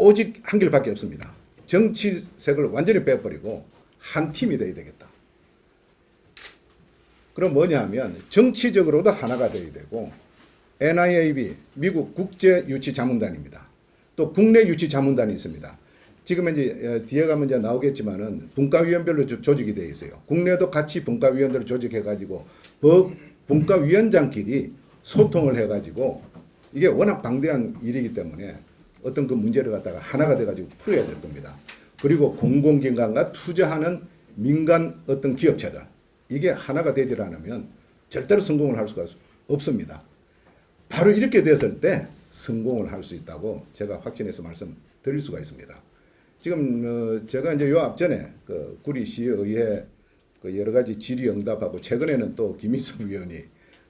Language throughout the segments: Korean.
오직 한 길밖에 없습니다. 정치색을 완전히 빼버리고 한 팀이 돼야 되겠다. 그럼 뭐냐 하면 정치적으로도 하나가 돼야 되고 NIAB 미국 국제유치자문단입니다. 또 국내 유치자문단이 있습니다. 지금 이제 뒤에 가면 이제 나오겠지만은 분과위원별로 조직이 되어 있어요. 국내도 같이 분과위원들을 조직해가지고 분과위원장끼리 소통을 해가지고 이게 워낙 방대한 일이기 때문에 어떤 그 문제를 갖다가 하나가 돼가지고 풀어야 될 겁니다. 그리고 공공기관과 투자하는 민간 어떤 기업체들 이게 하나가 되질 않으면 절대로 성공을 할 수가 없습니다. 바로 이렇게 됐을 때 성공을 할 수 있다고 제가 확신해서 말씀드릴 수가 있습니다. 지금 제가 이제 요 앞전에 그 구리시의회 그 여러 가지 질의응답하고 최근에는 또 김희성 위원이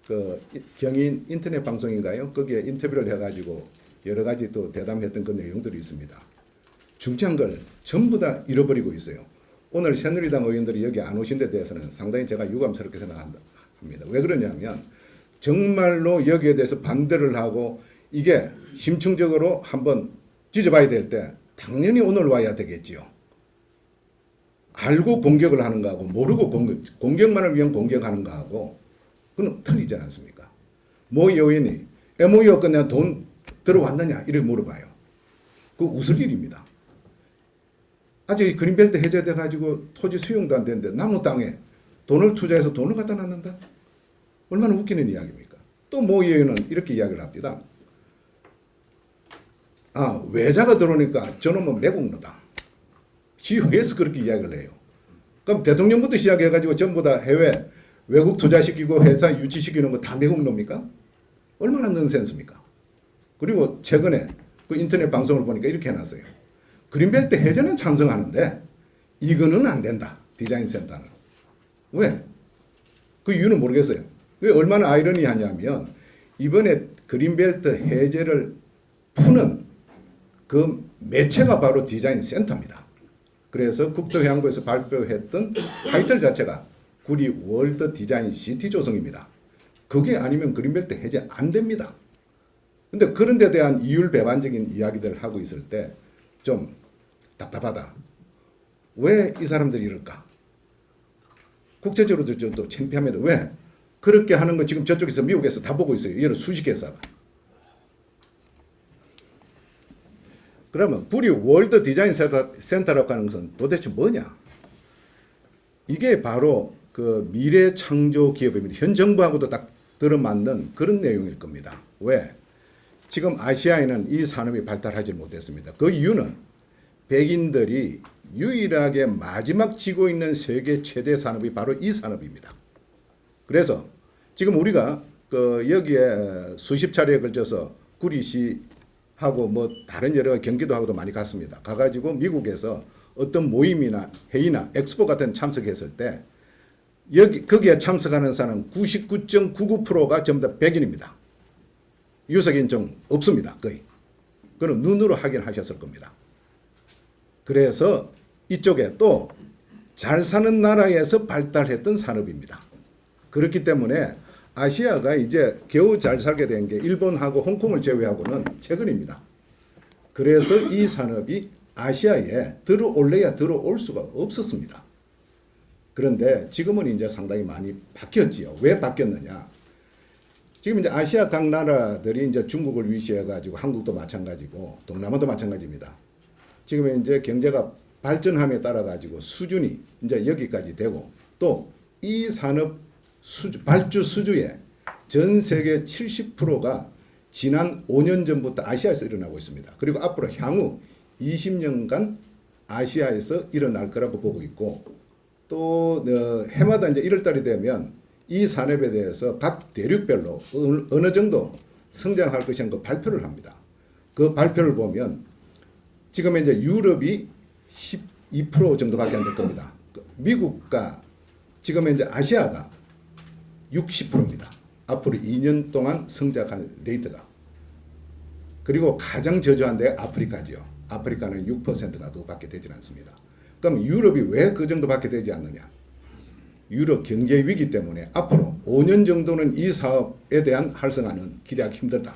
그 경인 인터넷 방송인가요? 거기에 인터뷰를 해가지고 여러 가지 또 대담했던 그 내용들이 있습니다. 중요한 걸 전부 다 잃어버리고 있어요. 오늘 새누리당 의원들이 여기 안 오신 데 대해서는 상당히 제가 유감스럽게 생각합니다. 왜 그러냐면 정말로 여기에 대해서 반대를 하고 이게 심층적으로 한번 뒤져봐야 될 때 당연히 오늘 와야 되겠지요. 알고 공격을 하는 거하고 모르고 공격만을 위한 공격하는 거하고 그건 틀리지 않습니까? 모 여인이 MOU 끝내 돈 들어왔느냐 이렇게 물어봐요. 그거 웃을 일입니다. 아직 그린벨트 해제돼 가지고 토지 수용도 안 되는데 남의 땅에 돈을 투자해서 돈을 갖다 놨는다? 얼마나 웃기는 이야기입니까? 또 모 여인은 이렇게 이야기를 합니다. 아, 외자가 들어오니까 저놈은 매국노다. 지역에서 그렇게 이야기를 해요. 그럼 대통령부터 시작해가지고 전부 다 해외 외국 투자시키고 회사 유치시키는 거 다 매국노입니까? 얼마나 넌센스입니까? 그리고 최근에 그 인터넷 방송을 보니까 이렇게 해놨어요. 그린벨트 해제는 찬성하는데 이거는 안 된다. 디자인 센터는. 왜? 그 이유는 모르겠어요. 왜 얼마나 아이러니하냐면 이번에 그린벨트 해제를 푸는 그 매체가 바로 디자인 센터입니다. 그래서 국토해양부에서 발표했던 타이틀 자체가 구리 월드 디자인 시티 조성입니다. 그게 아니면 그린벨트 해제 안 됩니다. 근데 그런 데 대한 이율배반적인 이야기들을 하고 있을 때 좀 답답하다. 왜 이 사람들이 이럴까? 국제적으로도 좀 또 창피합니다. 왜? 그렇게 하는 거 지금 저쪽에서 미국에서 다 보고 있어요. 예를 수십 개사가. 그러면 구리 월드 디자인 센터라고 하는 것은 도대체 뭐냐? 이게 바로 그 미래 창조 기업입니다. 현 정부하고도 딱 들어맞는 그런 내용일 겁니다. 왜? 지금 아시아에는 이 산업이 발달하지 못했습니다. 그 이유는 백인들이 유일하게 마지막 지고 있는 세계 최대 산업이 바로 이 산업입니다. 그래서 지금 우리가 그 여기에 수십 차례에 걸쳐서 구리시하고 뭐 다른 여러 경기도하고도 많이 갔습니다. 가가지고 미국에서 어떤 모임이나 회의나 엑스포 같은 참석했을 때 거기에 참석하는 사람 99.99%가 전부 다 백인입니다. 유색 인종 없습니다. 거의. 그건 눈으로 확인하셨을 겁니다. 그래서 이쪽에 또 잘 사는 나라에서 발달했던 산업입니다. 그렇기 때문에 아시아가 이제 겨우 잘 살게 된 게 일본하고 홍콩을 제외하고는 최근입니다. 그래서 이 산업이 아시아에 들어올래야 들어올 수가 없었습니다. 그런데 지금은 이제 상당히 많이 바뀌었지요. 왜 바뀌었느냐? 지금 이제 아시아 각 나라들이 이제 중국을 위시해가지고 한국도 마찬가지고 동남아도 마찬가지입니다. 지금 이제 경제가 발전함에 따라 가지고 수준이 이제 여기까지 되고 또 이 산업 발주 수주의 전 세계 70%가 지난 5년 전부터 아시아에서 일어나고 있습니다. 그리고 앞으로 향후 20년간 아시아에서 일어날 거라고 보고 있고 또 해마다 이제 1월달이 되면 이 산업에 대해서 각 대륙별로 어느 정도 성장할 것이라는 그 발표를 합니다. 그 발표를 보면 지금 이제 유럽이 12% 정도밖에 안 될 겁니다. 미국과 지금 이제 아시아가 60%입니다. 앞으로 2년 동안 성장할 레이트가. 그리고 가장 저조한 데가 아프리카지요. 아프리카는 6%가 그거밖에 되지 않습니다. 그럼 유럽이 왜 그 정도밖에 되지 않느냐? 유럽 경제 위기 때문에 앞으로 5년 정도는 이 사업에 대한 활성화는 기대하기 힘들다.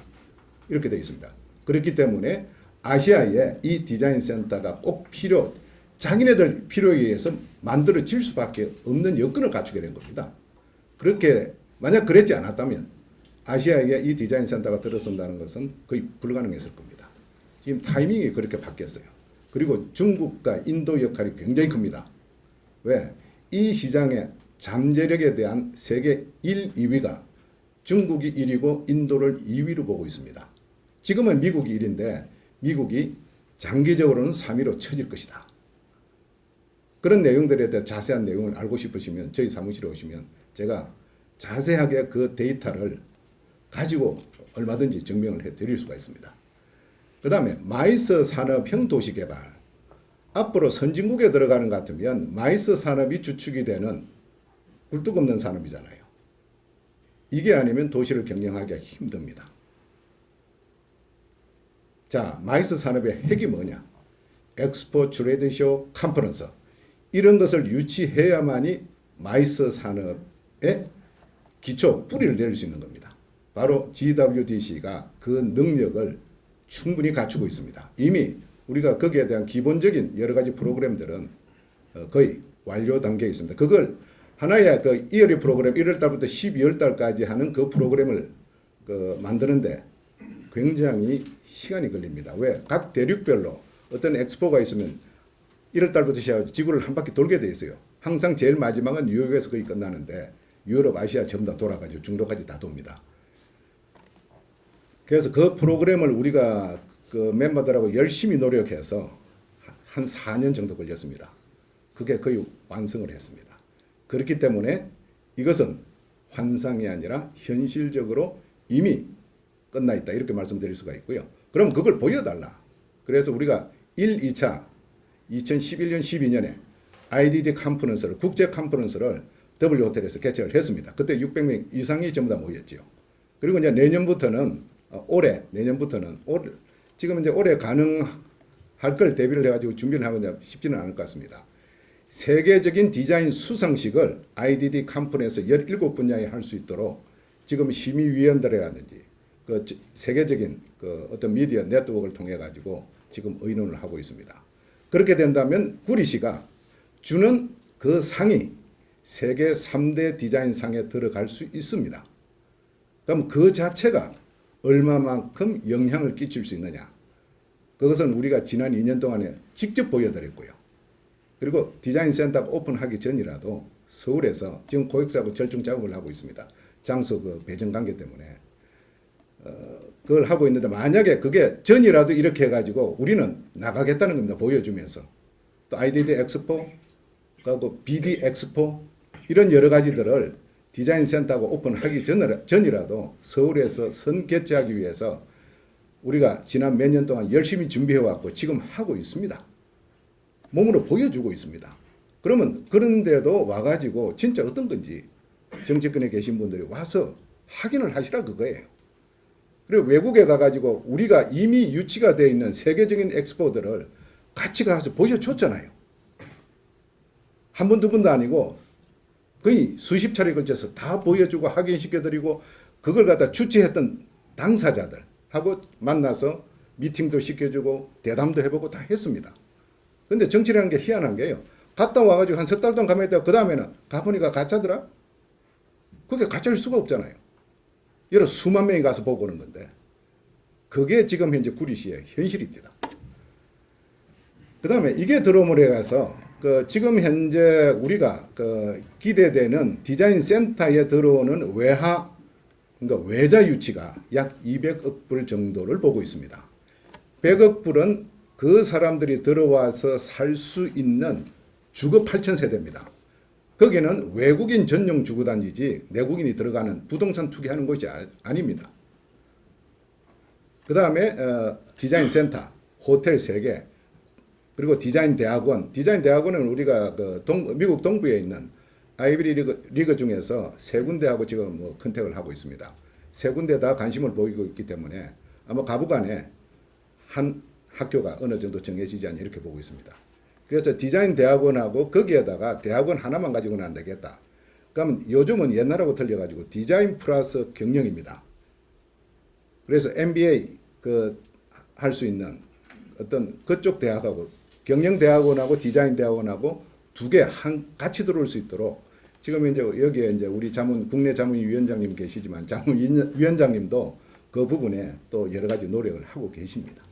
이렇게 되어 있습니다. 그렇기 때문에 아시아에 이 디자인 센터가 꼭 자기네들 필요에 의해서 만들어질 수밖에 없는 여건을 갖추게 된 겁니다. 그렇게 만약 그랬지 않았다면 아시아에 이 디자인 센터가 들어선다는 것은 거의 불가능했을 겁니다. 지금 타이밍이 그렇게 바뀌었어요. 그리고 중국과 인도 역할이 굉장히 큽니다. 왜? 이 시장의 잠재력에 대한 세계 1, 2위가 중국이 1위고 인도를 2위로 보고 있습니다. 지금은 미국이 1위인데 미국이 장기적으로는 3위로 쳐질 것이다. 그런 내용들에 대해 자세한 내용을 알고 싶으시면 저희 사무실에 오시면 제가 자세하게 그 데이터를 가지고 얼마든지 증명을 해드릴 수가 있습니다. 그 다음에 마이스 산업형 도시개발. 앞으로 선진국에 들어가는 것 같으면 마이스 산업이 주축이 되는 굴뚝 없는 산업이잖아요. 이게 아니면 도시를 경영하기가 힘듭니다. 자, 마이스 산업의 핵이 뭐냐? 엑스포, 트레이드쇼, 컨퍼런스. 이런 것을 유치해야만이 마이스 산업의 기초, 뿌리를 내릴 수 있는 겁니다. 바로 GWDC가 그 능력을 충분히 갖추고 있습니다. 이미 우리가 거기에 대한 기본적인 여러 가지 프로그램들은 거의 완료 단계에 있습니다. 그걸 하나의 그 이어리 프로그램 1월달부터 12월달까지 하는 그 프로그램을 만드는데 굉장히 시간이 걸립니다. 왜? 각 대륙별로 어떤 엑스포가 있으면 1월달부터 시작해서 지구를 한 바퀴 돌게 돼 있어요. 항상 제일 마지막은 뉴욕에서 거의 끝나는데 유럽, 아시아 전부 다 돌아가지고 중도까지 다 돕니다. 그래서 그 프로그램을 우리가 그 멤버들하고 열심히 노력해서 한 4년 정도 걸렸습니다. 그게 거의 완성을 했습니다. 그렇기 때문에 이것은 환상이 아니라 현실적으로 이미 끝나 있다 이렇게 말씀드릴 수가 있고요. 그럼 그걸 보여달라. 그래서 우리가 1, 2차 2011년, 12년에 IDD 컨퍼런스를 국제 컨퍼런스를 W호텔에서 개최를 했습니다. 그때 600명 이상이 전부 다 모였죠. 그리고 이제 내년부터는 지금 이제 올해 가능할 걸 대비를 해가지고 준비를 하고 이제 쉽지는 않을 것 같습니다. 세계적인 디자인 수상식을 IDD 컨퍼런스 17분야에 할 수 있도록 지금 심의위원들이라든지 그 세계적인 그 어떤 미디어 네트워크를 통해 가지고 지금 의논을 하고 있습니다. 그렇게 된다면 구리시가 주는 그 상이 세계 3대 디자인 상에 들어갈 수 있습니다. 그럼 그 자체가 얼마만큼 영향을 끼칠 수 있느냐. 그것은 우리가 지난 2년 동안에 직접 보여드렸고요. 그리고 디자인 센터가 오픈하기 전이라도 서울에서 지금 고객사하고 절충 작업을 하고 있습니다. 장소 그 배정 관계 때문에. 그걸 하고 있는데 만약에 그게 전이라도 이렇게 해가지고 우리는 나가겠다는 겁니다. 보여주면서. 또 IDD 엑스포, 그리고 BD 엑스포 이런 여러 가지들을 디자인 센터가 오픈하기 전이라도 서울에서 선 개최하기 위해서 우리가 지난 몇 년 동안 열심히 준비해왔고 지금 하고 있습니다. 몸으로 보여주고 있습니다. 그러면 그런데도 와가지고 진짜 어떤 건지 정치권에 계신 분들이 와서 확인을 하시라 그거예요. 그리고 외국에 가가지고 우리가 이미 유치가 되어 있는 세계적인 엑스포들을 같이 가서 보여줬잖아요. 한 번, 두 번도 아니고 거의 수십 차례에 걸쳐서 다 보여주고 확인시켜드리고 그걸 갖다 주최했던 당사자들하고 만나서 미팅도 시켜주고 대담도 해보고 다 했습니다. 근데 정치라는 게 희한한 게요. 갔다 와가지고 한 석 달 동안 가만히 있다가 그 다음에는 가보니까 가짜더라? 그게 가짜일 수가 없잖아요. 여러 수만 명이 가서 보고 오는 건데 그게 지금 현재 구리시의 현실입니다. 그 다음에 이게 들어옴으로 해서 지금 현재 우리가 기대되는 디자인 센터에 들어오는 그러니까 외자 유치가 약 200억 불 정도를 보고 있습니다. 100억 불은 그 사람들이 들어와서 살 수 있는 주거 8천 세대입니다. 거기는 외국인 전용 주거단지지 내국인이 들어가는 부동산 투기하는 곳이 아닙니다. 그 다음에 디자인 센터, 호텔 3개, 그리고 디자인 대학원. 디자인 대학원은 우리가 미국 동부에 있는 아이비 리그 중에서 3군데하고 지금 컨택을 하고 있습니다. 3군데 다 관심을 보이고 있기 때문에 아마 가부간에 한 학교가 어느 정도 정해지지 않냐 이렇게 보고 있습니다. 그래서 디자인 대학원하고 거기에다가 대학원 하나만 가지고는 안 되겠다. 그러면 요즘은 옛날하고 틀려가지고 디자인 플러스 경영입니다. 그래서 MBA 할 수 있는 어떤 그쪽 대학하고 경영대학원하고 디자인대학원하고 두 개 같이 들어올 수 있도록 지금 이제 여기에 이제 우리 국내 자문위원장님 계시지만 자문위원장님도 그 부분에 또 여러 가지 노력을 하고 계십니다.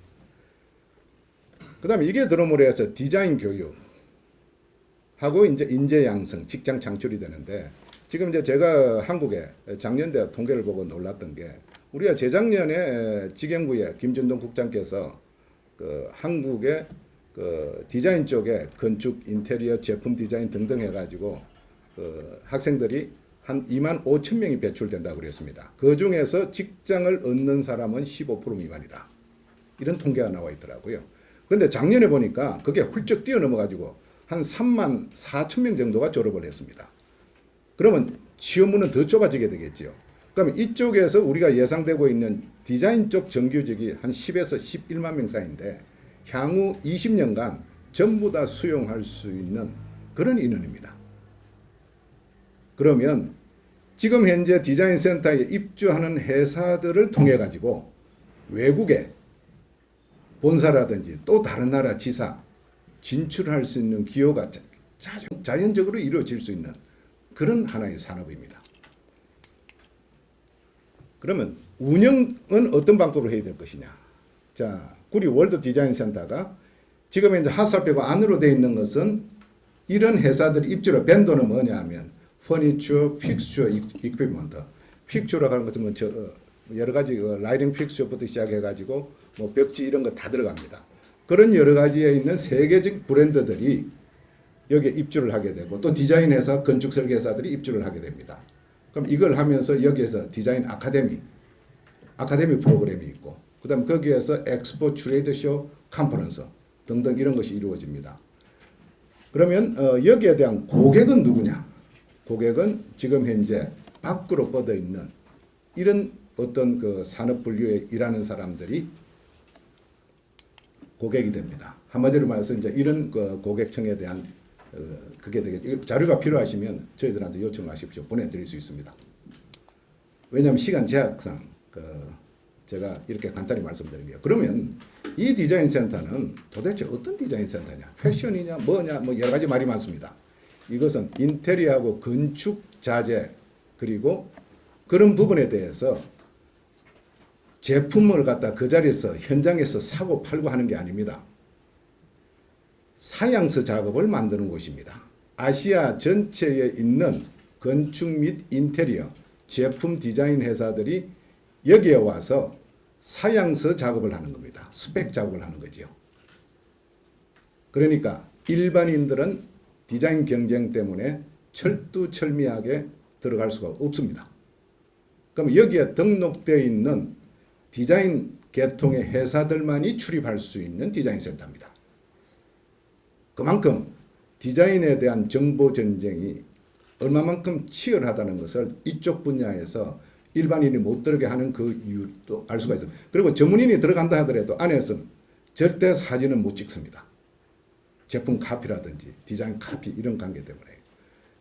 그 다음에 이게 들어오므로 해서 디자인 교육 하고 이제 인재 양성, 직장 창출이 되는데 지금 이제 제가 한국에 작년대 통계를 보고 놀랐던 게 우리가 재작년에 직영부에 김준동 국장께서 그 한국의 그 디자인 쪽에 건축, 인테리어, 제품 디자인 등등 해가지고 그 학생들이 한 2만 5천 명이 배출된다고 그랬습니다. 그 중에서 직장을 얻는 사람은 15% 미만이다. 이런 통계가 나와 있더라고요. 그런데 작년에 보니까 그게 훌쩍 뛰어넘어가지고 한 3만 4천 명 정도가 졸업을 했습니다. 그러면 취업문은 더 좁아지게 되겠죠. 그러면 이쪽에서 우리가 예상되고 있는 디자인 쪽 정규직이 한 10에서 11만 명 사이인데 향후 20년간 전부 다 수용할 수 있는 그런 인원입니다. 그러면 지금 현재 디자인 센터에 입주하는 회사들을 통해 가지고 외국에 본사라든지 또 다른 나라 지사 진출할 수 있는 기여가 자연적으로 이루어질 수 있는 그런 하나의 산업입니다. 그러면 운영은 어떤 방법으로 해야 될 것이냐. 자, 구리 월드 디자인 센터가 지금 이제 하사표고 안으로 되어 있는 것은 이런 회사들이 입주를 벤더는 뭐냐 하면 퍼니처, 픽스처, 이퀴프먼트. 픽스처라고 하는 것은 뭐 여러 가지 라이팅 픽스처부터 시작해 가지고 뭐 벽지 이런 거 다 들어갑니다. 그런 여러 가지에 있는 세계적 브랜드들이 여기에 입주를 하게 되고 또 디자인 회사, 건축 설계 회사들이 입주를 하게 됩니다. 그럼 이걸 하면서 여기에서 디자인 아카데미 프로그램이 있고 그다음 거기에서 엑스포, 트레이드쇼, 컨퍼런스 등등 이런 것이 이루어집니다. 그러면 여기에 대한 고객은 누구냐? 고객은 지금 현재 밖으로 뻗어 있는 이런 어떤 그 산업 분류에 일하는 사람들이 고객이 됩니다. 한마디로 말해서 이제 이런 그 고객층에 대한 그게 되겠죠. 자료가 필요하시면 저희들한테 요청하십시오. 보내드릴 수 있습니다. 왜냐하면 시간 제약상 제가 이렇게 간단히 말씀드린 게 그러면 이 디자인 센터는 도대체 어떤 디자인 센터냐? 패션이냐 뭐냐 뭐 여러 가지 말이 많습니다. 이것은 인테리어하고 건축 자재 그리고 그런 부분에 대해서 제품을 갖다 그 자리에서 현장에서 사고 팔고 하는 게 아닙니다. 사양서 작업을 만드는 곳입니다. 아시아 전체에 있는 건축 및 인테리어 제품 디자인 회사들이 여기에 와서 사양서 작업을 하는 겁니다. 스펙 작업을 하는 거죠. 그러니까 일반인들은 디자인 경쟁 때문에 철두철미하게 들어갈 수가 없습니다. 그럼 여기에 등록되어 있는 디자인 계통의 회사들만이 출입할 수 있는 디자인 센터입니다. 그만큼 디자인에 대한 정보 전쟁이 얼마만큼 치열하다는 것을 이쪽 분야에서 일반인이 못 들어게 하는 그 이유도 알 수가 있습니다. 그리고 전문인이 들어간다 하더라도 안에서는 절대 사진은 못 찍습니다. 제품 카피라든지 디자인 카피 이런 관계 때문에.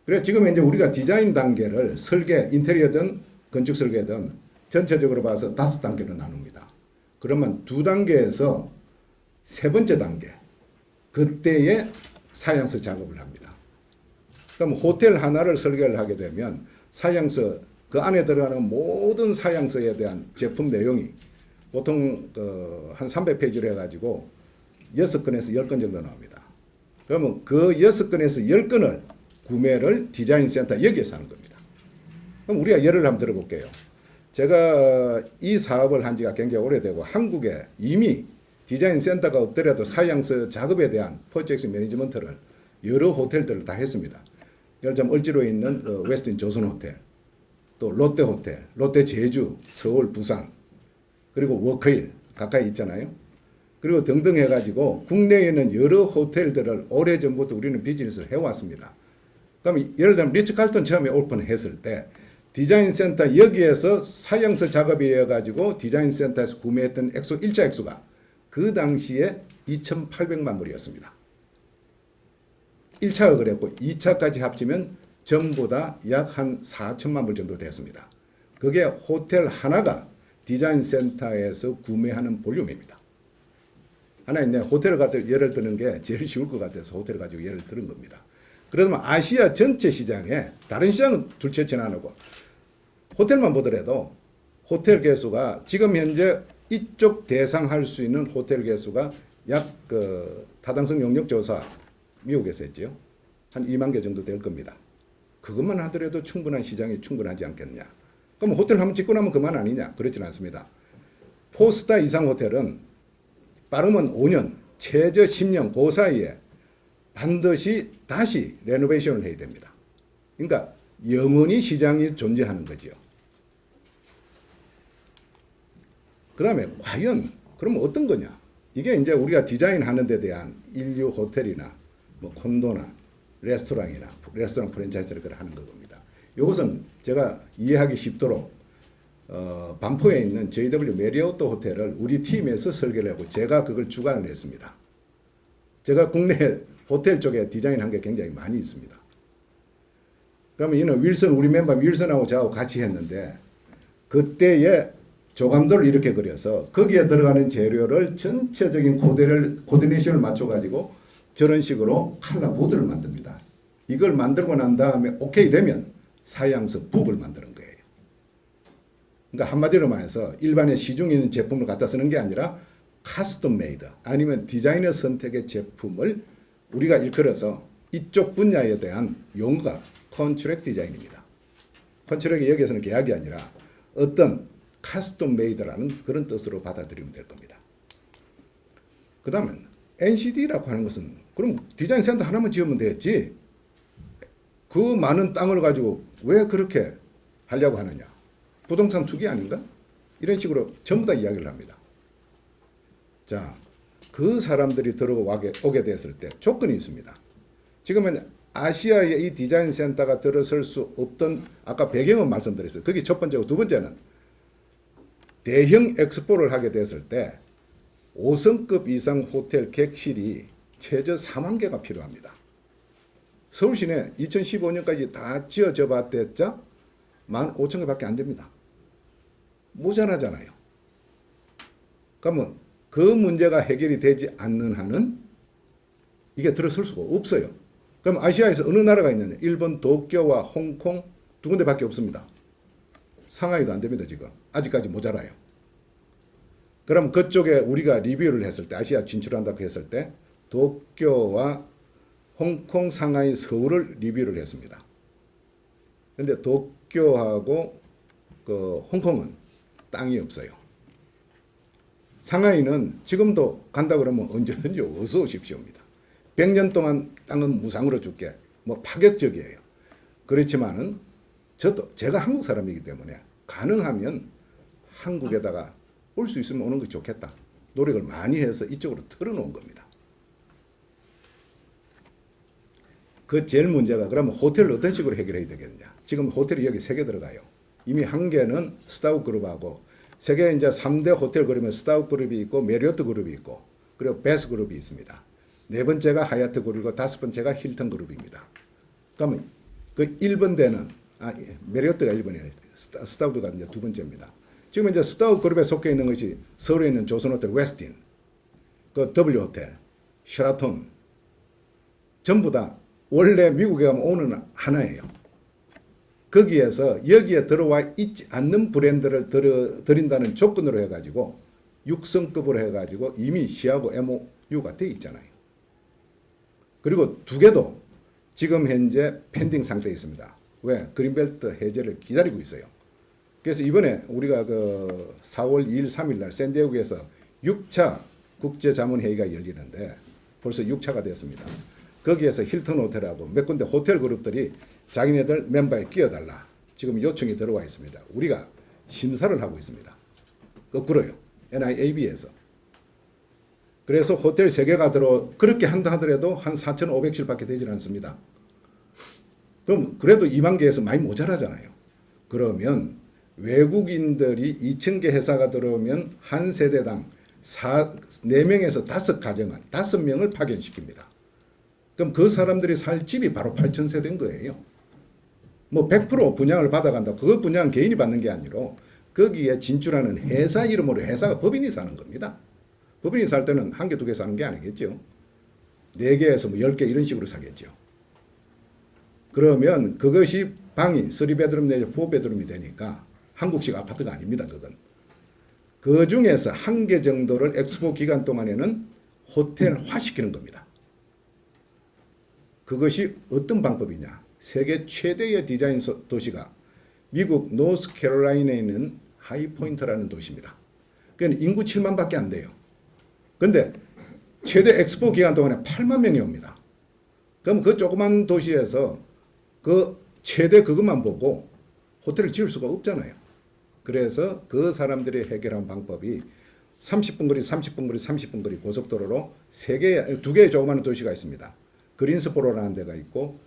그래서 지금 이제 우리가 디자인 단계를 설계, 인테리어든 건축 설계든 전체적으로 봐서 5단계로 나눕니다. 그러면 2단계에서 세 번째 단계, 그때에 사양서 작업을 합니다. 그럼 호텔 하나를 설계를 하게 되면 사양서, 그 안에 들어가는 모든 사양서에 대한 제품 내용이 보통 한 300페이지로 해가지고 6건에서 10건 정도 나옵니다. 그러면 그 6건에서 10건을 구매를 디자인 센터 여기에서 하는 겁니다. 그럼 우리가 예를 한번 들어볼게요. 제가 이 사업을 한 지가 굉장히 오래되고 한국에 이미 디자인 센터가 없더라도 사양서 작업에 대한 프로젝트 매니지먼트를 여러 호텔들을 다 했습니다. 예를 들면 을지로에 있는 웨스틴 조선호텔, 또 롯데호텔, 롯데 제주, 서울, 부산, 그리고 워크힐 가까이 있잖아요. 그리고 등등 해가지고 국내에 있는 여러 호텔들을 오래전부터 우리는 비즈니스를 해왔습니다. 그럼 예를 들면 리츠칼튼 처음에 오픈했을 때 디자인 센터 여기에서 사양서 작업이 해가지고 디자인 센터에서 구매했던 액수, 1차 액수가 그 당시에 2,800만 불이었습니다. 1차가 그랬고 2차까지 합치면 전부 다 약 한 4천만 불 정도 됐습니다. 그게 호텔 하나가 디자인 센터에서 구매하는 볼륨입니다. 하나 있네. 호텔을 가지고 예를 드는 게 제일 쉬울 것 같아서 호텔을 가지고 예를 드는 겁니다. 그러면 아시아 전체 시장에 다른 시장은 둘째치는 안 하고 호텔만 보더라도 호텔 개수가 지금 현재 이쪽 대상할 수 있는 호텔 개수가 약 타당성 영역 조사 미국에서 했죠. 한 2만 개 정도 될 겁니다. 그것만 하더라도 충분한 시장이 충분하지 않겠냐. 그럼 호텔 한번 짓고 나면 그만 아니냐? 그렇지는 않습니다. 4스타 이상 호텔은 빠르면 5년, 최저 10년 그 사이에 반드시 다시 레노베이션을 해야 됩니다. 그러니까 영원히 시장이 존재하는 거죠. 그 다음에 과연 그러면 어떤 거냐? 이게 이제 우리가 디자인하는 데 대한 인류 호텔이나 뭐 콘도나 레스토랑 프랜차이즈를 하는 겁니다. 이것은 제가 이해하기 쉽도록 반포에 있는 JW 메리어트 호텔을 우리 팀에서 설계를 하고 제가 그걸 주관을 했습니다. 제가 국내 호텔 쪽에 디자인한 게 굉장히 많이 있습니다. 그러면 이는 우리 멤버 윌슨하고 저하고 같이 했는데 그때의 조감도를 이렇게 그려서 거기에 들어가는 재료를 전체적인 코디네이션을 맞춰가지고 저런 식으로 칼라 보드를 만듭니다. 이걸 만들고 난 다음에 오케이 되면 사양서 북을 만드는 거예요. 그러니까 한마디로 말해서 일반의 시중에 있는 제품을 갖다 쓰는 게 아니라 카스텀 메이드 아니면 디자이너 선택의 제품을 우리가 일컬어서 이쪽 분야에 대한 용어가 컨트랙 디자인입니다. 컨트랙이 여기에서는 계약이 아니라 어떤 카스텀 메이드라는 그런 뜻으로 받아들이면 될 겁니다. 그 다음에 NCD라고 하는 것은 그럼 디자인 센터 하나만 지으면 되겠지. 그 많은 땅을 가지고 왜 그렇게 하려고 하느냐. 부동산 투기 아닌가? 이런 식으로 전부 다 이야기를 합니다. 자, 그 사람들이 들어오게 됐을 때 조건이 있습니다. 지금은 아시아에 이 디자인 센터가 들어설 수 없던 아까 배경은 말씀드렸어요. 그게 첫 번째고 두 번째는 대형 엑스포를 하게 됐을 때 5성급 이상 호텔 객실이 최저 4만 개가 필요합니다. 서울 시내 2015년까지 다 지어져 봤댔자 15,000개밖에 안 됩니다. 모자라잖아요. 그러면 그 문제가 해결이 되지 않는 한은 이게 들어설 수가 없어요. 그럼 아시아에서 어느 나라가 있느냐? 일본 도쿄와 홍콩 두 군데밖에 없습니다. 상하이도 안 됩니다. 지금 아직까지 모자라요. 그럼 그쪽에 우리가 리뷰를 했을 때 아시아 진출한다고 했을 때 도쿄와 홍콩, 상하이, 서울을 리뷰를 했습니다. 그런데 도쿄하고 홍콩은 땅이 없어요. 상하이는 지금도 간다 그러면 언제든지 어서 오십시오입니다. 100년 동안 땅은 무상으로 줄게. 뭐 파격적이에요. 그렇지만은 제가 한국 사람이기 때문에 가능하면 한국에다가 올 수 있으면 오는 게 좋겠다. 노력을 많이 해서 이쪽으로 틀어놓은 겁니다. 그 제일 문제가 그러면 호텔을 어떤 식으로 해결해야 되겠냐. 지금 호텔이 여기 3개 들어가요. 이미 한 개는 스타우 그룹하고 세계 이제 3대 호텔 그러면 스타우 그룹이 있고 메리어트 그룹이 있고 그리고 베스 그룹이 있습니다. 네 번째가 하얏트 그룹이고 다섯 번째가 힐튼 그룹입니다. 그러면 그 1번대는 메리어트가 1번이에요. 스타우드가 이제 두 번째입니다. 지금 이제 스타우 그룹에 속해 있는 것이 서울에 있는 조선호텔 웨스틴, 그 W호텔, 쉐라톤 전부 다 원래 미국에 가면 오는 하나예요. 거기에서 여기에 들어와 있지 않는 브랜드를 들인다는 조건으로 해가지고 6성급으로 해가지고 이미 시하고 MOU가 돼 있잖아요. 그리고 두 개도 지금 현재 펜딩 상태에 있습니다. 왜? 그린벨트 해제를 기다리고 있어요. 그래서 이번에 우리가 4월 2일, 3일 날 샌디에고에서 6차 국제자문회의가 열리는데 벌써 6차가 됐습니다. 거기에서 힐튼 호텔하고 몇 군데 호텔 그룹들이 자기네들 멤버에 끼워달라. 지금 요청이 들어와 있습니다. 우리가 심사를 하고 있습니다. 거꾸로요. NIAB에서. 그래서 호텔 3개가 그렇게 한다 하더라도 한 4,500실밖에 되질 않습니다. 그럼 그래도 2만 개에서 많이 모자라잖아요. 그러면 외국인들이 2,000개 회사가 들어오면 한 세대당 4명에서 5가정을 5명을 파견시킵니다. 그럼 그 사람들이 살 집이 바로 8,000세대인 거예요. 뭐 100% 분양을 받아간다. 그 분양은 개인이 받는 게 아니라 거기에 진출하는 회사 이름으로 회사가 법인이 사는 겁니다. 법인이 살 때는 한 개, 두 개 사는 게 아니겠죠. 4개에서 뭐 10개 이런 식으로 사겠죠. 그러면 그것이 방이 3베드룸 내지 4베드룸이 되니까 한국식 아파트가 아닙니다. 그건. 그 중에서 한 개 정도를 엑스포 기간 동안에는 호텔화시키는 겁니다. 그것이 어떤 방법이냐. 세계 최대의 디자인 도시가 미국 노스캐롤라이나에 있는 하이포인트라는 도시입니다. 그건 인구 7만 밖에 안 돼요. 근데 최대 엑스포 기간 동안에 8만 명이 옵니다. 그럼 그 조그만 도시에서 그 최대 그것만 보고 호텔을 지을 수가 없잖아요. 그래서 그 사람들이 해결한 방법이 30분 거리, 30분 거리, 30분 거리 고속도로로 2개의 조그마한 도시가 있습니다. 그린스보로라는 데가 있고,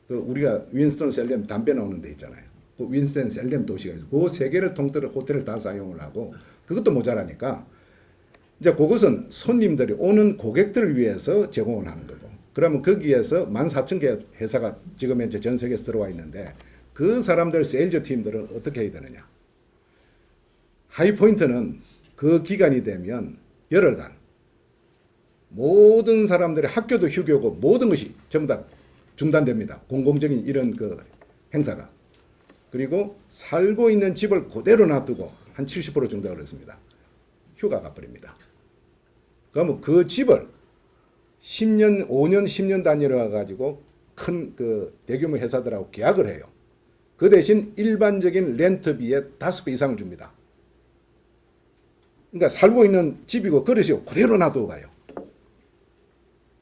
그 우리가 윈스턴 셀렘 담배 나오는 데 있잖아요. 그 윈스턴 셀렘 도시가 있어요. 그 3개를 통틀어 호텔을 다 사용을 하고, 그것도 모자라니까 이제 그것은 손님들이 오는 고객들을 위해서 제공을 하는 거고, 그러면 거기에서 14,000개 회사가 지금 현재 전 세계에서 들어와 있는데 그 사람들 세일즈 팀들은 어떻게 해야 되느냐. 하이포인트는 그 기간이 되면 열흘간 모든 사람들의 학교도 휴교고 모든 것이 전부 다 중단됩니다. 공공적인 이런 그 행사가. 그리고 살고 있는 집을 그대로 놔두고 한 70% 정도가 그렇습니다. 휴가 가버립니다. 그러면 그 집을 10년, 5년, 10년 단위로 해가지고 큰 그 대규모 회사들하고 계약을 해요. 그 대신 일반적인 렌트비의 5배 이상을 줍니다. 그러니까 살고 있는 집이고 그릇이 그대로 놔두고 가요.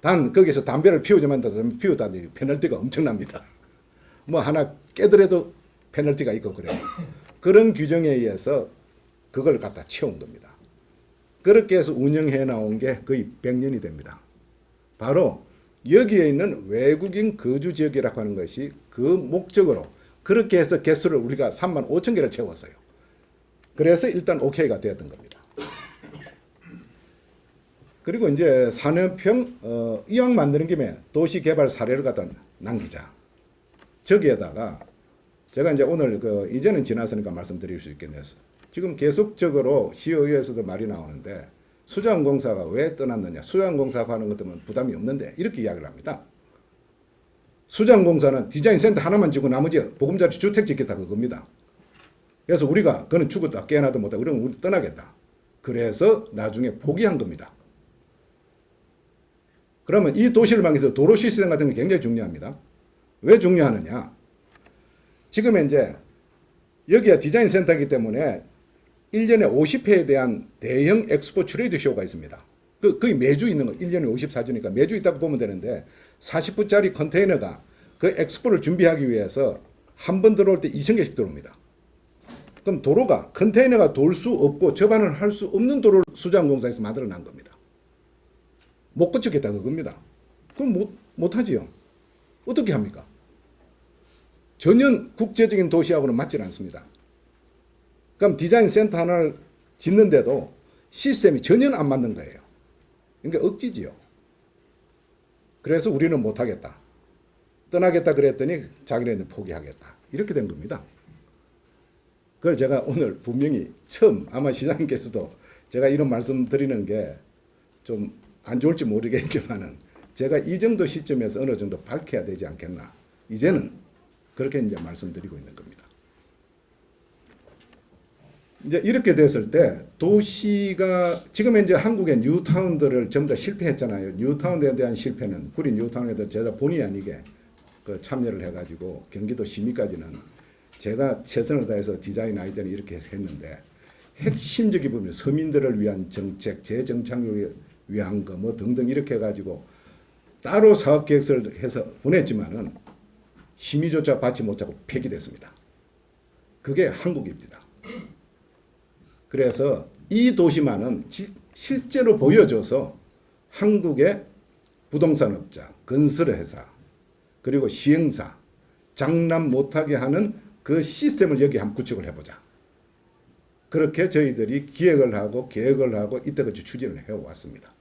단 거기서 담배를 피우자면 피우다 페널티가 엄청납니다. 뭐 하나 깨더라도 페널티가 있고 그래요. 그런 규정에 의해서 그걸 갖다 채운 겁니다. 그렇게 해서 운영해 나온 게 거의 100년이 됩니다. 바로 여기에 있는 외국인 거주 지역이라고 하는 것이 그 목적으로 그렇게 해서 개수를 우리가 35,000개를 채웠어요. 그래서 일단 오케이가 되었던 겁니다. 그리고 이제 산업형 이왕 만드는 김에 도시개발 사례를 갖다 남기자. 저기에다가 제가 이제 오늘 이제는 지났으니까 말씀드릴 수 있겠네요. 지금 계속적으로 시의회에서도 말이 나오는데 수자원공사가 왜 떠났느냐. 수자원공사가 하는 것 때문에 부담이 없는데 이렇게 이야기를 합니다. 수자원공사는 디자인 센터 하나만 짓고 나머지 보금자리 주택 짓겠다 그겁니다. 그래서 우리가 그는 죽었다 깨어나도 못하고 그러면 우리 떠나겠다. 그래서 나중에 포기한 겁니다. 그러면 이 도시를 막기 위해서 도로 시스템 같은 게 굉장히 중요합니다. 왜 중요하느냐. 지금 이제 여기가 디자인 센터이기 때문에 1년에 50회에 대한 대형 엑스포 트레이드 쇼가 있습니다. 거의 매주 있는 거, 1년에 54주니까 매주 있다고 보면 되는데 40부짜리 컨테이너가 그 엑스포를 준비하기 위해서 한 번 들어올 때 2,000개씩 들어옵니다. 그럼 도로가 컨테이너가 돌 수 없고 접안을 할 수 없는 도로를 수자원공사에서 만들어 난 겁니다. 못 고치겠다 그겁니다. 그럼 못하지요. 어떻게 합니까? 전혀 국제적인 도시하고는 맞지 않습니다. 그럼 디자인 센터 하나를 짓는데도 시스템이 전혀 안 맞는 거예요. 그러니까 억지지요. 그래서 우리는 못하겠다. 떠나겠다 그랬더니 자기네는 포기하겠다. 이렇게 된 겁니다. 그걸 제가 오늘 분명히 처음 아마 시장님께서도 제가 이런 말씀 드리는 게 좀 안 좋을지 모르겠지만은 제가 이 정도 시점에서 어느 정도 밝혀야 되지 않겠나. 이제는 그렇게 이제 말씀드리고 있는 겁니다. 이제 이렇게 됐을 때 도시가 지금 이제 한국의 뉴타운들을 전부 다 실패했잖아요. 뉴타운에 대한 실패는 구리 뉴타운에 대해서 제가 본의 아니게 참여를 해가지고 경기도 심의까지는 제가 최선을 다해서 디자인 아이디어는 이렇게 했는데 핵심적인 부분 서민들을 위한 정책, 재정착륙을 위한 거 뭐 등등 이렇게 해가지고 따로 사업계획서를 해서 보냈지만은 심의조차 받지 못하고 폐기됐습니다. 그게 한국입니다. 그래서 이 도시만은 실제로 보여줘서 한국의 부동산업자, 건설회사, 그리고 시행사, 장담 못하게 하는 그 시스템을 여기 한번 구축을 해보자. 그렇게 저희들이 기획을 하고 계획을 하고 이때까지 추진을 해왔습니다.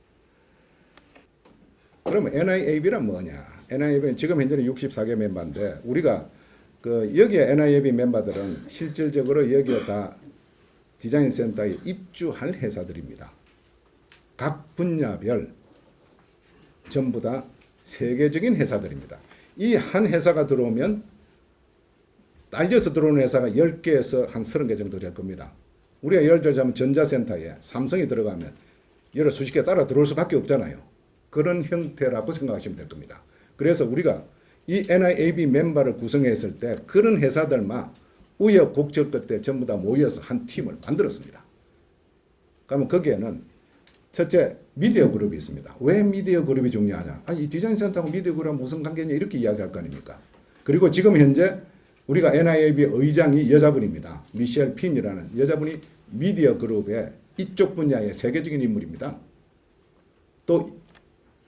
그러면 NIAB란 뭐냐? NIAB는 지금 현재는 64개 멤버인데 우리가 여기에 NIAB 멤버들은 실질적으로 여기에 다 디자인 센터에 입주할 회사들입니다. 각 분야별 전부 다 세계적인 회사들입니다. 이 한 회사가 들어오면 딸려서 들어오는 회사가 10개에서 한 30개 정도 될 겁니다. 우리가 예를 들자면 전자센터에 삼성이 들어가면 여러 수십 개 따라 들어올 수밖에 없잖아요. 그런 형태라고 생각하시면 될 겁니다. 그래서 우리가 이 NIAB 멤버를 구성했을 때 그런 회사들만 우여곡절 끝에 전부 다 모여서 한 팀을 만들었습니다. 그러면 거기에는 첫째 미디어 그룹이 있습니다. 왜 미디어 그룹이 중요하냐? 아니, 이 디자인 센터하고 미디어 그룹은 무슨 관계냐 이렇게 이야기할 거 아닙니까? 그리고 지금 현재 우리가 NIAB 의장이 여자분입니다. 미셸 핀이라는 여자분이 미디어 그룹의 이쪽 분야의 세계적인 인물입니다. 또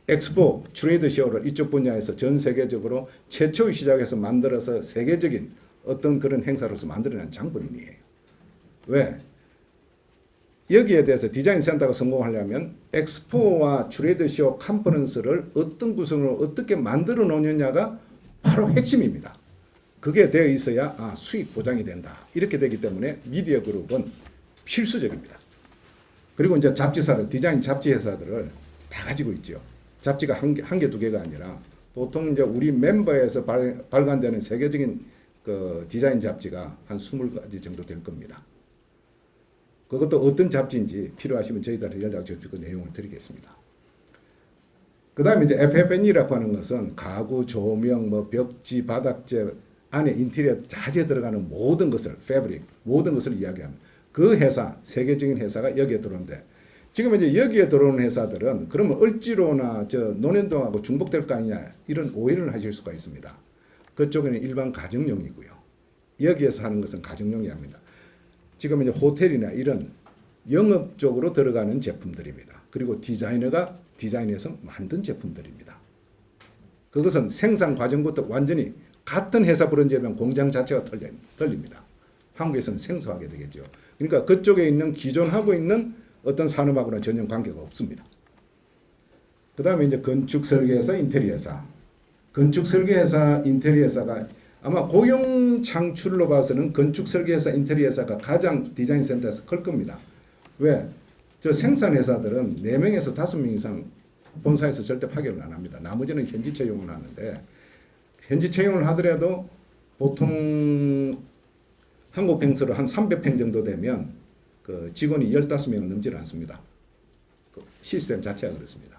엑스포 트레이드 쇼를 이쪽 분야에서 전 세계적으로 최초의 시작에서 만들어서 세계적인 어떤 그런 행사로서 만들어낸 장본인이에요. 왜? 여기에 대해서 디자인 센터가 성공하려면 엑스포와 트레이드 쇼 컨퍼런스를 어떤 구성으로 어떻게 만들어 놓느냐가 바로 핵심입니다. 그게 되어 있어야 수익 보장이 된다. 이렇게 되기 때문에 미디어 그룹은 필수적입니다. 그리고 이제 잡지사를 디자인 잡지 회사들을 다 가지고 있죠. 잡지가 한 개, 두 개가 아니라 보통 이제 우리 멤버에서 발간되는 세계적인 그 디자인 잡지가 한 20가지 정도 될 겁니다. 그것도 어떤 잡지인지 필요하시면 저희들한테 연락 주시고 그 내용을 드리겠습니다. 그 다음에 이제 FF&E라고 하는 것은 가구, 조명, 벽지, 바닥재, 안에 인테리어 자재에 들어가는 모든 것을, 패브릭, 모든 것을 이야기합니다. 그 회사, 세계적인 회사가 여기에 들어오는데, 지금 이제 여기에 들어오는 회사들은 그러면 을지로나 논현동하고 중복될 거 아니냐, 이런 오해를 하실 수가 있습니다. 그쪽에는 일반 가정용이고요. 여기에서 하는 것은 가정용이 아닙니다. 지금 이제 호텔이나 이런 영업적으로 들어가는 제품들입니다. 그리고 디자이너가 디자인해서 만든 제품들입니다. 그것은 생산 과정부터 완전히 같은 회사 브랜드면 공장 자체가 틀립니다. 한국에서는 생소하게 되겠죠. 그러니까 그쪽에 있는 기존 하고 있는 어떤 산업하고는 전혀 관계가 없습니다. 그 다음에 이제 건축설계회사, 인테리어회사. 건축설계회사, 인테리어회사가 아마 고용 창출로 봐서는 건축설계회사, 인테리어회사가 가장 디자인 센터에서 클 겁니다. 왜? 저 생산회사들은 4명에서 5명 이상 본사에서 절대 파견을 안 합니다. 나머지는 현지 채용을 하는데, 현지 채용을 하더라도 보통 한국 평수로 한 300평 정도 되면 그 직원이 15명은 넘지는 않습니다. 그 시스템 자체가 그렇습니다.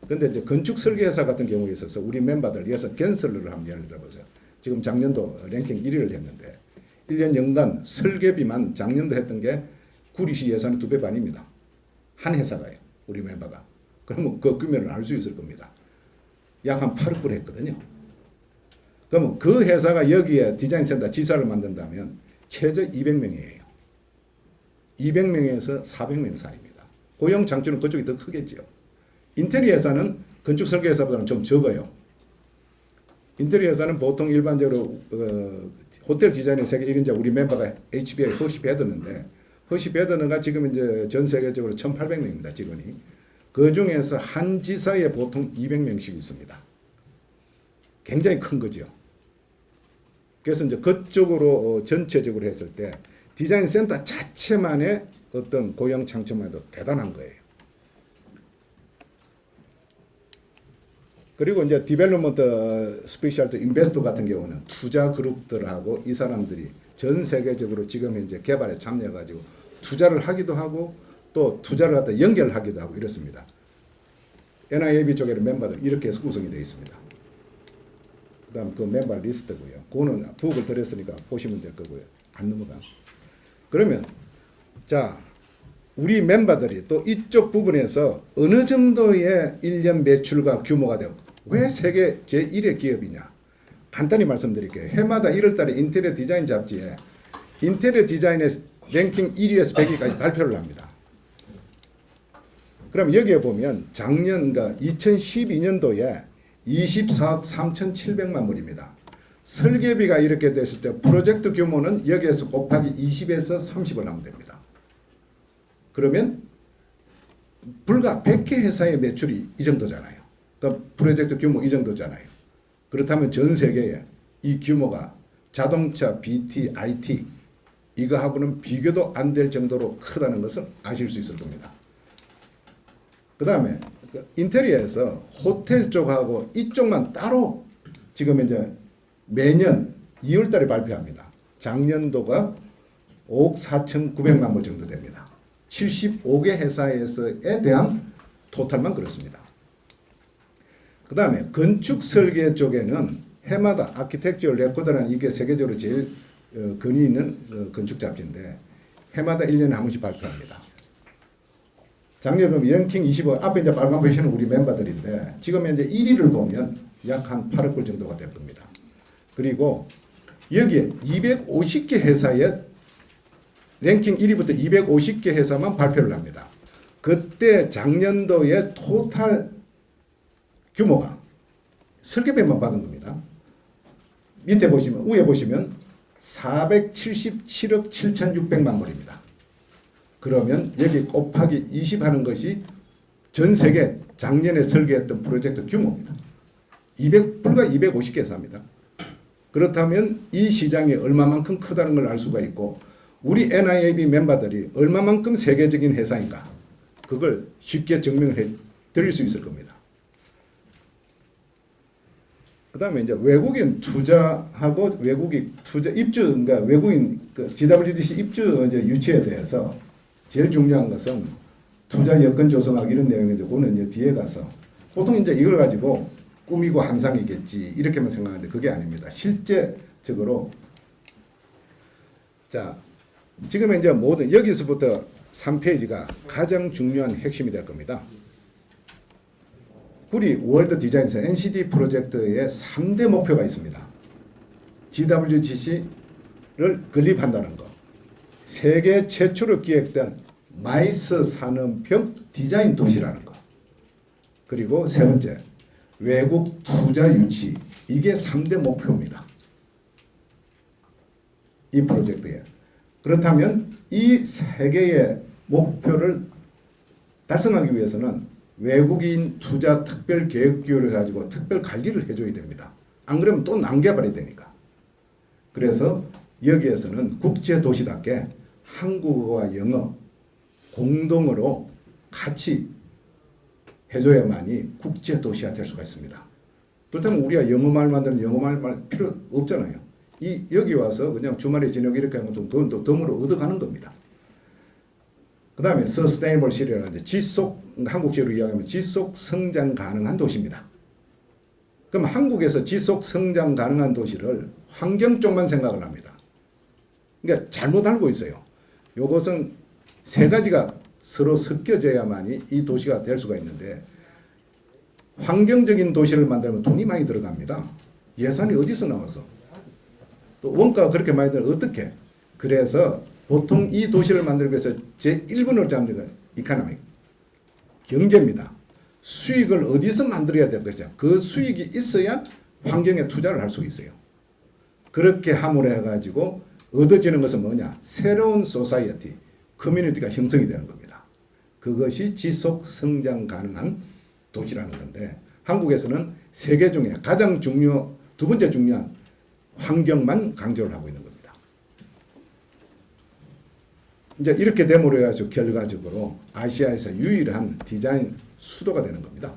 그런데 이제 건축 설계회사 같은 경우에 있어서 우리 멤버들 위해서 겐슬러를 한번 예를 들어보세요. 지금 작년도 랭킹 1위를 했는데 1년 연간 설계비만 작년도 했던 게 구리시 예산의 2배 반입니다. 한 회사가요. 우리 멤버가. 그러면 그 규모를 알 수 있을 겁니다. 약 한 8억 불 했거든요. 그러면 그 회사가 여기에 디자인 센터 지사를 만든다면 최저 200명이에요. 200명에서 400명 사이입니다. 고용 창출은 그쪽이 더 크겠죠. 인테리어 회사는 건축 설계 회사보다는 좀 적어요. 인테리어 회사는 보통 일반적으로 호텔 디자인의 세계 1인자 우리 멤버가 HBA 허시 베드는데, 허시 베드너가 지금 이제 전 세계적으로 1,800명입니다. 직원이. 그 중에서 한 지사에 보통 200명씩 있습니다. 굉장히 큰 거죠. 그래서 이제 그쪽으로 전체적으로 했을 때 디자인 센터 자체만의 어떤 고용 창출만 해도 대단한 거예요. 그리고 이제 디벨롭먼트 스페셜트 인베스터 같은 경우는 투자 그룹들하고 이 사람들이 전 세계적으로 지금 현재 개발에 참여해가지고 투자를 하기도 하고 또 투자를 갖다 연결하기도 하고 이렇습니다. NIAB 쪽에는 멤버들 이렇게 해서 구성이 되어 있습니다. 그 다음 그 멤버 리스트고요. 그거는 부엌을 드렸으니까 보시면 될 거고요. 안 넘어가. 그러면 자, 우리 멤버들이 또 이쪽 부분에서 어느 정도의 1년 매출과 규모가 되고, 왜 세계 제1의 기업이냐? 간단히 말씀드릴게요. 해마다 1월 달에 인테리어 디자인 잡지에 인테리어 디자인의 랭킹 1위에서 100위까지 발표를 합니다. 그럼 여기에 보면 작년, 그러니까 2012년도에 24억 3,700만 불입니다. 설계비가 이렇게 됐을 때 프로젝트 규모는 여기에서 곱하기 20에서 30을 하면 됩니다. 그러면 불과 100개 회사의 매출이 이 정도잖아요. 그러니까 프로젝트 규모 이 정도잖아요. 그렇다면 전 세계에 이 규모가 자동차, BT, IT 이거하고는 비교도 안 될 정도로 크다는 것을 아실 수 있을 겁니다. 그 다음에 인테리어에서 호텔 쪽하고 이쪽만 따로 지금 이제 매년 2월 달에 발표합니다. 작년도가 5억 4,900만 불 정도 됩니다. 75개 회사에 대한 토탈만 그렇습니다. 그 다음에 건축 설계 쪽에는 해마다 아키텍처 레코드라는 이게 세계적으로 제일 근위 있는 건축 잡지인데 해마다 1년에 한 번씩 발표합니다. 작년에 보면 랭킹 25 앞에 이제 빨간 표시는 우리 멤버들인데 지금 현재 1위를 보면 약 한 8억 불 정도가 될 겁니다. 그리고 여기에 250개 회사의 랭킹 1위부터 250개 회사만 발표를 합니다. 그때 작년도의 토탈 규모가 설계비만 받은 겁니다. 밑에 보시면 위에 보시면 477억 7,600만 불입니다. 그러면 여기 곱하기 20 하는 것이 전 세계 작년에 설계했던 프로젝트 규모입니다. 불과 250개 회사입니다. 그렇다면 이 시장이 얼마만큼 크다는 걸 알 수가 있고 우리 NIAB 멤버들이 얼마만큼 세계적인 회사인가 그걸 쉽게 증명해 드릴 수 있을 겁니다. 그 다음에 이제 외국인 투자하고 외국인 투자 입주, 그러니까 외국인 GWDC 입주 이제 유치에 대해서 제일 중요한 것은 투자 여건 조성하기 이런 내용인데 그거는 이제 뒤에 가서 보통 이제 이걸 가지고 꿈이고 환상이겠지 이렇게만 생각하는데 그게 아닙니다. 실제적으로 자 지금 이제 모든 여기서부터 3페이지가 가장 중요한 핵심이 될 겁니다. 구리 월드 디자인서 NCD 프로젝트의 3대 목표가 있습니다. GWDC를 건립한다는 것, 세계 최초로 기획된 마이스 산업형 디자인 도시라는 것, 그리고 세 번째 외국 투자 유치, 이게 3대 목표입니다. 이 프로젝트에. 그렇다면 이 세 개의 목표를 달성하기 위해서는 외국인 투자 특별 계획규를 가지고 특별 관리를 해줘야 됩니다. 안 그러면 또 남겨버려야 되니까. 그래서 여기에서는 국제도시답게 한국어와 영어 공동으로 같이 해줘야만이 국제도시가 될 수가 있습니다. 그렇다면 우리가 영어말 만드는 영어말 필요 없잖아요. 여기 와서 그냥 주말에 저녁 이렇게 하면 그건 또 덤으로 얻어가는 겁니다. 그 다음에 Sustainable City라는 한국식으로 이야기하면 지속 성장 가능한 도시입니다. 그럼 한국에서 지속 성장 가능한 도시를 환경 쪽만 생각을 합니다. 그러니까 잘못 알고 있어요. 이것은 세 가지가 서로 섞여져야만이 이 도시가 될 수가 있는데 환경적인 도시를 만들면 돈이 많이 들어갑니다. 예산이 어디서 나와서 또 원가가 그렇게 많이 들면 어떻게? 그래서 보통 이 도시를 만들기 위해서 제1번으로 잡는 건 이코노믹, 경제입니다. 수익을 어디서 만들어야 될 것이냐. 그 수익이 있어야 환경에 투자를 할 수 있어요. 그렇게 함으로 해가지고 얻어지는 것은 뭐냐. 새로운 소사이어티, 커뮤니티가 형성이 되는 겁니다. 그것이 지속 성장 가능한 도시라는 건데 한국에서는 세계 중에 가장 두 번째 중요한 환경만 강조를 하고 있는 겁니다. 이제 이렇게 됨으로 해가지고 결과적으로 아시아에서 유일한 디자인 수도가 되는 겁니다.